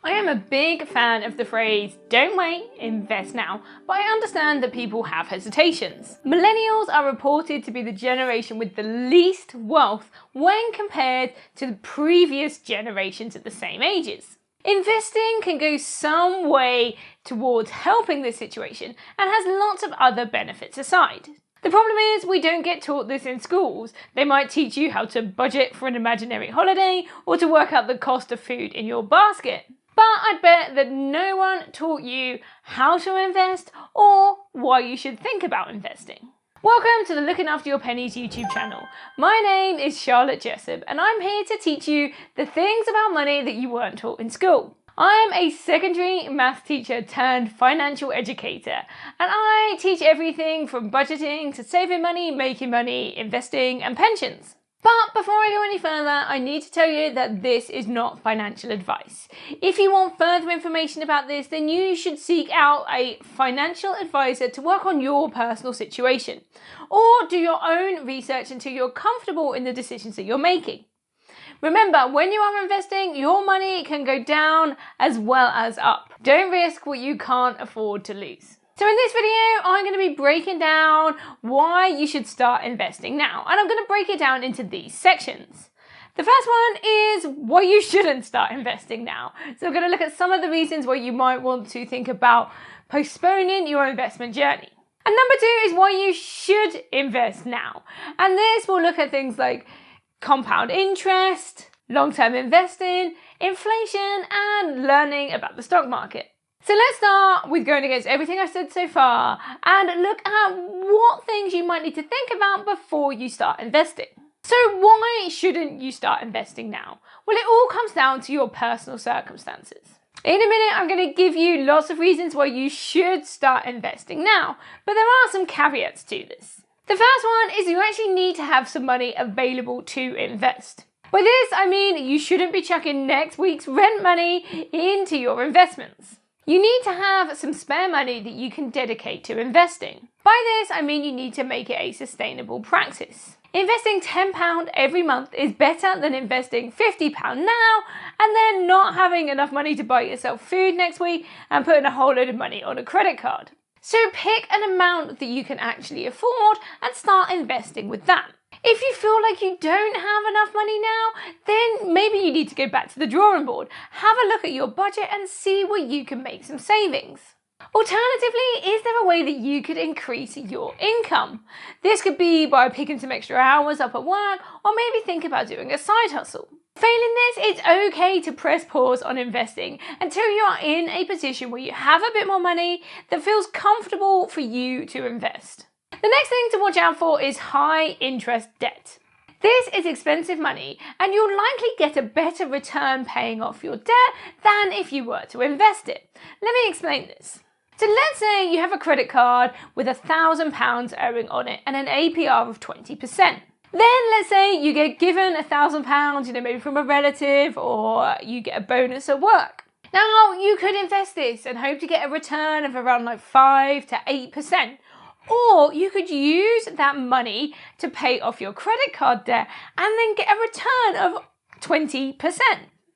I am a big fan of the phrase, don't wait, invest now, but I understand that people have hesitations. Millennials are reported to be the generation with the least wealth when compared to the previous generations at the same ages. Investing can go some way towards helping this situation and has lots of other benefits aside. The problem is we don't get taught this in schools. They might teach you how to budget for an imaginary holiday or to work out the cost of food in your basket. But I'd bet that no one taught you how to invest or why you should think about investing. Welcome to the Looking After Your Pennies YouTube channel. My name is Charlotte Jessup and I'm here to teach you the things about money that you weren't taught in school. I'm a secondary maths teacher turned financial educator, and I teach everything from budgeting to saving money, making money, investing and pensions. But before I go any further, I need to tell you that this is not financial advice. If you want further information about this, then you should seek out a financial advisor to work on your personal situation, or do your own research until you're comfortable in the decisions that you're making. Remember, when you are investing, your money can go down as well as up. Don't risk what you can't afford to lose. So in this video, I'm going to be breaking down why you should start investing now. And I'm going to break it down into these sections. The first one is why you shouldn't start investing now. So we're going to look at some of the reasons why you might want to think about postponing your investment journey. And number two is why you should invest now. And this will look at things like compound interest, long-term investing, inflation, and learning about the stock market. So let's start with going against everything I've said so far and look at what things you might need to think about before you start investing. So why shouldn't you start investing now? Well, it all comes down to your personal circumstances. In a minute, I'm going to give you lots of reasons why you should start investing now, but there are some caveats to this. The first one is you actually need to have some money available to invest. By this, I mean you shouldn't be chucking next week's rent money into your investments. You need to have some spare money that you can dedicate to investing. By this, I mean you need to make it a sustainable practice. Investing £10 every month is better than investing £50 now and then not having enough money to buy yourself food next week and putting a whole load of money on a credit card. So pick an amount that you can actually afford and start investing with that. If you feel like you don't have enough money now, then maybe you need to go back to the drawing board, have a look at your budget and see where you can make some savings. Alternatively, is there a way that you could increase your income? This could be by picking some extra hours up at work or maybe think about doing a side hustle. Failing this, it's okay to press pause on investing until you are in a position where you have a bit more money that feels comfortable for you to invest. The next thing to watch out for is high interest debt. This is expensive money and you'll likely get a better return paying off your debt than if you were to invest it. Let me explain this. So let's say you have a credit card with £1,000 owing on it and an APR of 20%. Then let's say you get given £1,000, maybe from a relative or you get a bonus at work. Now you could invest this and hope to get a return of around 5 to 8%. Or you could use that money to pay off your credit card debt and then get a return of 20%.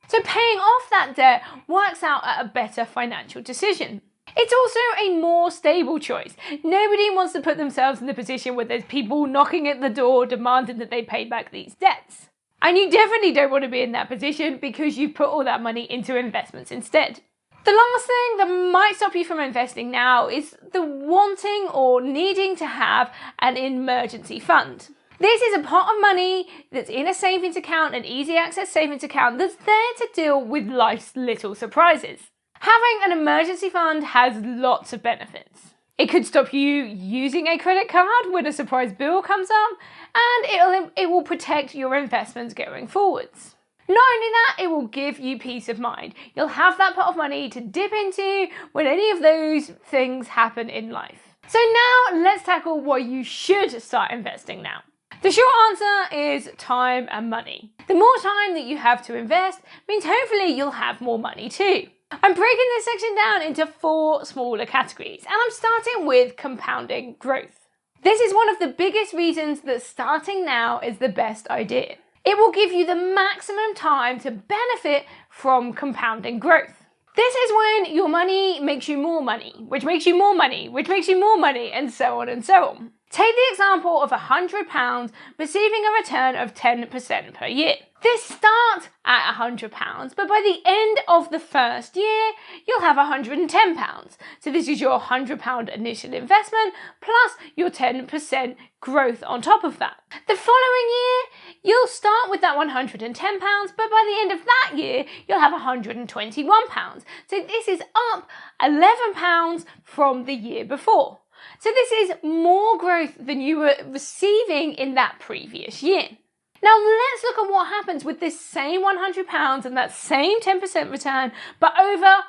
So paying off that debt works out at a better financial decision. It's also a more stable choice. Nobody wants to put themselves in the position where there's people knocking at the door demanding that they pay back these debts. And you definitely don't want to be in that position because you've put all that money into investments instead. The last thing that might stop you from investing now is the wanting or needing to have an emergency fund. This is a pot of money that's in a savings account, an easy access savings account that's there to deal with life's little surprises. Having an emergency fund has lots of benefits. It could stop you using a credit card when a surprise bill comes up, and it will protect your investments going forwards. Not only that, it will give you peace of mind. You'll have that pot of money to dip into when any of those things happen in life. So now let's tackle why you should start investing now. The short answer is time and money. The more time that you have to invest means hopefully you'll have more money too. I'm breaking this section down into 4 smaller categories and I'm starting with compounding growth. This is one of the biggest reasons that starting now is the best idea. It will give you the maximum time to benefit from compounding growth. This is when your money makes you more money, which makes you more money, which makes you more money, and so on and so on. Take the example of £100 receiving a return of 10% per year. This starts at £100, but by the end of the first year, you'll have £110. So this is your £100 initial investment plus your 10% growth on top of that. The following year, you'll start with that £110, but by the end of that year, you'll have £121. So this is up £11 from the year before. So this is more growth than you were receiving in that previous year. Now let's look at what happens with this same £100 and that same 10% return, but over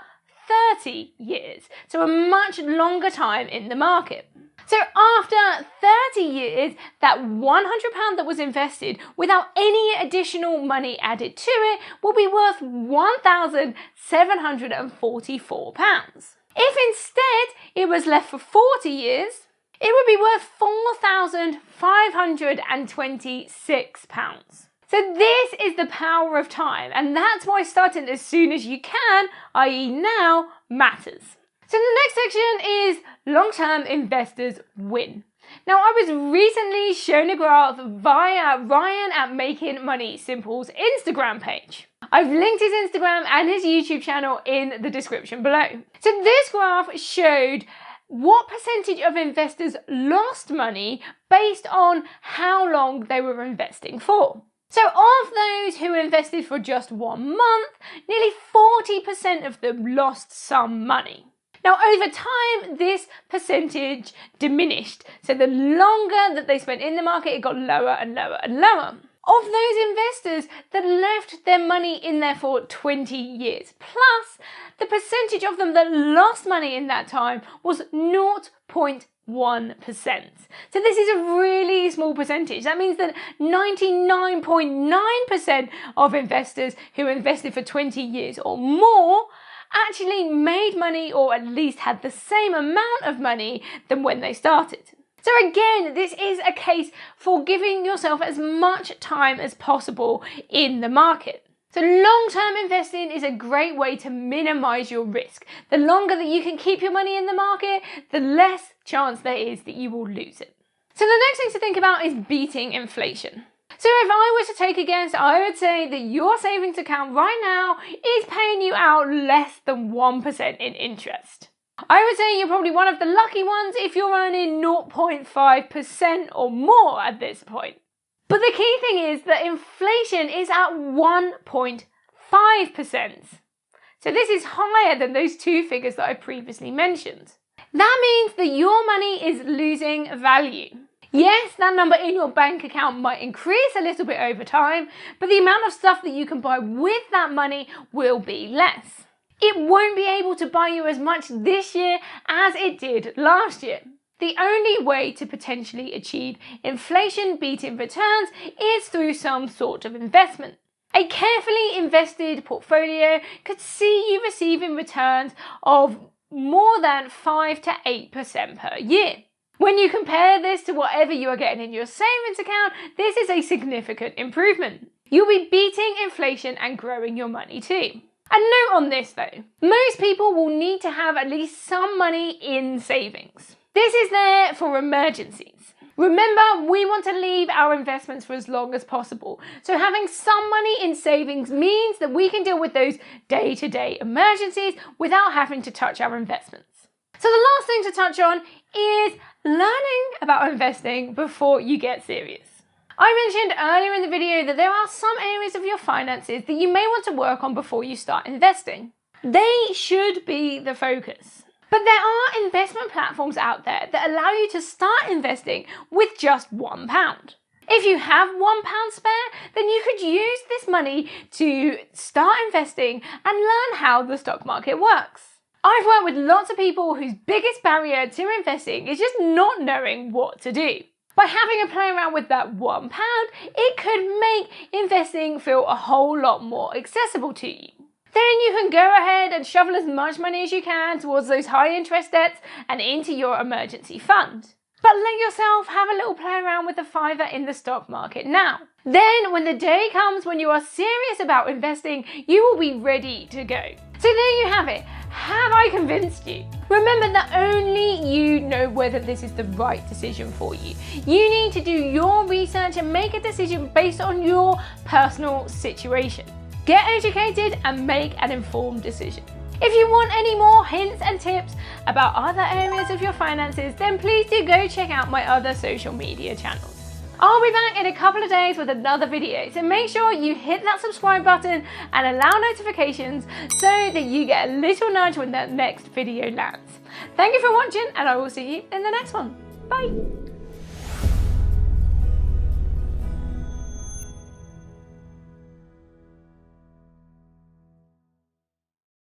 30 years. So a much longer time in the market. So after 30 years, that £100 that was invested without any additional money added to it will be worth £1,744. If instead it was left for 40 years, it would be worth £4,526. So this is the power of time, and that's why starting as soon as you can, i.e. now, matters. So the next section is long-term investors win. Now, I was recently shown a graph via Ryan at Making Money Simple's Instagram page. I've linked his Instagram and his YouTube channel in the description below. So this graph showed what percentage of investors lost money based on how long they were investing for. So of those who invested for just 1 month, nearly 40% of them lost some money. Now, over time, this percentage diminished. So the longer that they spent in the market, it got lower and lower and lower. Of those investors that left their money in there for 20 years, plus the percentage of them that lost money in that time was 0.1%. So this is a really small percentage. That means that 99.9% of investors who invested for 20 years or more actually made money, or at least had the same amount of money than when they started. So again, this is a case for giving yourself as much time as possible in the market. So long-term investing is a great way to minimize your risk. The longer that you can keep your money in the market, the less chance there is that you will lose it. So the next thing to think about is beating inflation. So if I were to take a guess, I would say that your savings account right now is paying you out less than 1% in interest. I would say you're probably one of the lucky ones if you're earning 0.5% or more at this point. But the key thing is that inflation is at 1.5%. So this is higher than those two figures that I previously mentioned. That means that your money is losing value. Yes, that number in your bank account might increase a little bit over time, but the amount of stuff that you can buy with that money will be less. It won't be able to buy you as much this year as it did last year. The only way to potentially achieve inflation-beating returns is through some sort of investment. A carefully invested portfolio could see you receiving returns of more than 5 to 8% per year. When you compare this to whatever you are getting in your savings account, this is a significant improvement. You'll be beating inflation and growing your money too. A note on this though, most people will need to have at least some money in savings. This is there for emergencies. Remember, we want to leave our investments for as long as possible. So having some money in savings means that we can deal with those day-to-day emergencies without having to touch our investments. So the last thing to touch on is learning about investing before you get serious. I mentioned earlier in the video that there are some areas of your finances that you may want to work on before you start investing. They should be the focus. But there are investment platforms out there that allow you to start investing with just £1. If you have £1 spare, then you could use this money to start investing and learn how the stock market works. I've worked with lots of people whose biggest barrier to investing is just not knowing what to do. By having a play around with that £1, it could make investing feel a whole lot more accessible to you. Then you can go ahead and shovel as much money as you can towards those high interest debts and into your emergency fund. but let yourself have a little play around with the fiver in the stock market now. Then when the day comes when you are serious about investing, you will be ready to go. So there you have it. Have I convinced you? Remember that only you know whether this is the right decision for you. You need to do your research and make a decision based on your personal situation. Get educated and make an informed decision. If you want any more hints and tips about other areas of your finances, then please do go check out my other social media channels. I'll be back in a couple of days with another video, so make sure you hit that subscribe button and allow notifications so that you get a little nudge when that next video lands. Thank you for watching, and I will see you in the next one. Bye!